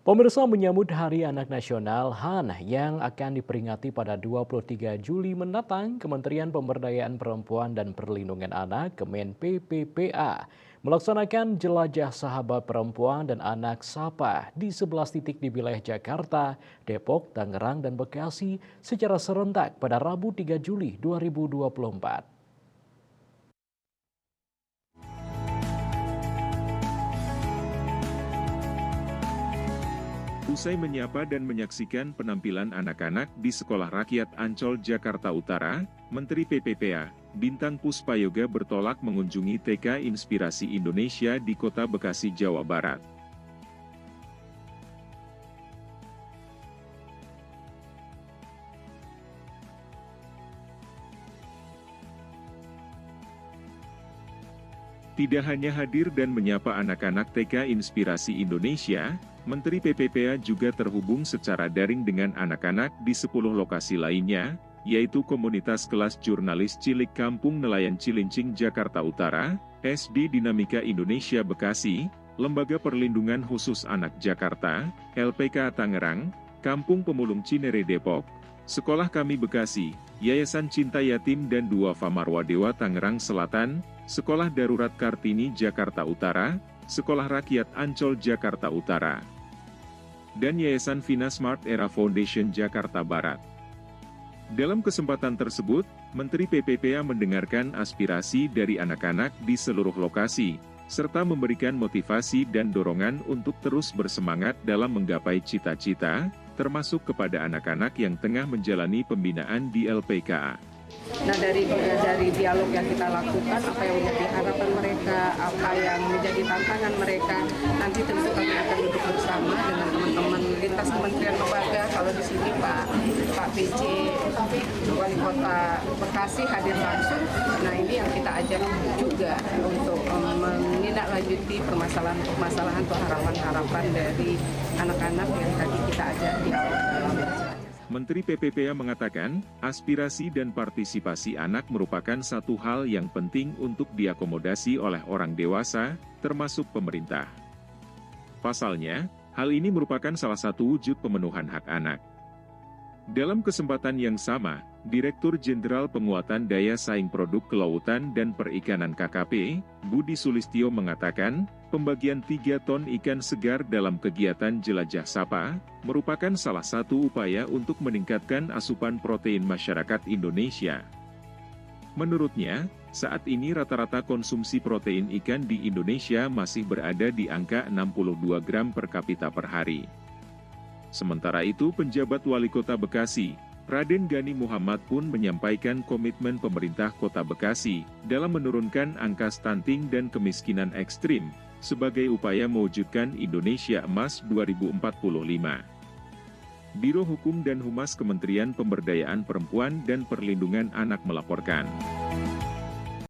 Pemirsa menyambut Hari Anak Nasional HAN yang akan diperingati pada 23 Juli mendatang, Kementerian Pemberdayaan Perempuan dan Perlindungan Anak Kemen PPPA melaksanakan jelajah sahabat perempuan dan anak SAPA di 11 titik di wilayah Jakarta, Depok, Tangerang, dan Bekasi secara serentak pada Rabu 3 Juli 2024. Usai menyapa dan menyaksikan penampilan anak-anak di Sekolah Rakyat Ancol, Jakarta Utara, Menteri PPPA, Bintang Puspayoga bertolak mengunjungi TK Inspirasi Indonesia di Kota Bekasi, Jawa Barat. Tidak hanya hadir dan menyapa anak-anak TK Inspirasi Indonesia, Menteri PPPA juga terhubung secara daring dengan anak-anak di 10 lokasi lainnya, yaitu Komunitas Kelas Jurnalis Cilik Kampung Nelayan Cilincing Jakarta Utara, SD Dinamika Indonesia Bekasi, Lembaga Perlindungan Khusus Anak Jakarta, LPK Tangerang, Kampung Pemulung Cinere Depok, Sekolah Kami Bekasi, Yayasan Cinta Yatim dan Duafa Marwadewa Tangerang Selatan, Sekolah Darurat Kartini Jakarta Utara, Sekolah Rakyat Ancol Jakarta Utara, dan Yayasan Vina Smart Era Foundation Jakarta Barat. Dalam kesempatan tersebut, Menteri PPPA mendengarkan aspirasi dari anak-anak di seluruh lokasi, serta memberikan motivasi dan dorongan untuk terus bersemangat dalam menggapai cita-cita, termasuk kepada anak-anak yang tengah menjalani pembinaan di LPKA. Nah dari dialog yang kita lakukan, apa yang menjadi harapan mereka, apa yang menjadi tantangan mereka, nanti tentu kami akan duduk bersama dengan teman-teman lintas kementerian lembaga. Kalau di sini Pak PJ Wali Kota Bekasi hadir langsung. Nah ini yang kita ajak juga untuk menindaklanjuti permasalahan atau harapan-harapan dari anak-anak yang tadi kita ajak dialog dalam Menteri PPPA mengatakan, aspirasi dan partisipasi anak merupakan satu hal yang penting untuk diakomodasi oleh orang dewasa, termasuk pemerintah. Pasalnya, hal ini merupakan salah satu wujud pemenuhan hak anak. Dalam kesempatan yang sama, Direktur Jenderal Penguatan Daya Saing Produk Kelautan dan Perikanan KKP, Budi Sulistyo mengatakan, pembagian 3 ton ikan segar dalam kegiatan Jelajah Sapa, merupakan salah satu upaya untuk meningkatkan asupan protein masyarakat Indonesia. Menurutnya, saat ini rata-rata konsumsi protein ikan di Indonesia masih berada di angka 62 gram per kapita per hari. Sementara itu, penjabat Wali Kota Bekasi, Raden Gani Muhammad pun menyampaikan komitmen pemerintah Kota Bekasi dalam menurunkan angka stunting dan kemiskinan ekstrim, sebagai upaya mewujudkan Indonesia Emas 2045. Biro Hukum dan Humas Kementerian Pemberdayaan Perempuan dan Perlindungan Anak melaporkan.